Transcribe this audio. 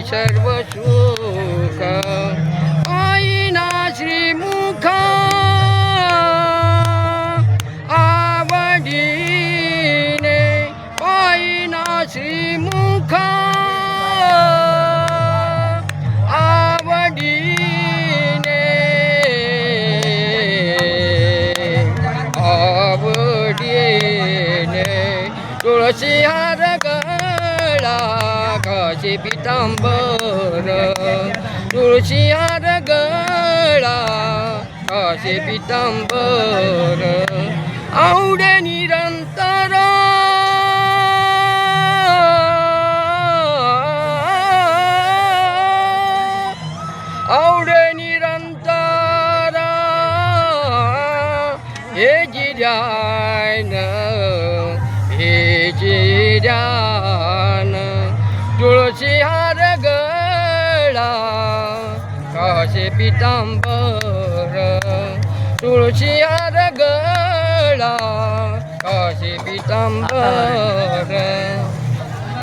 सर्व सुख आईना श्रीमुख आवडीने पाईना श्रीमुख आवडीने आवडीने तुळशी हार गळा काशी पितांबर तुळशी हार गळा काशी पितांबर आवडे निरंतर आवडे निरंतर हे जिऱ्यान हे जिऱ्यान तुळशी हार गळा काशी पितांबर तुळशी हार गळा काशी पितांबर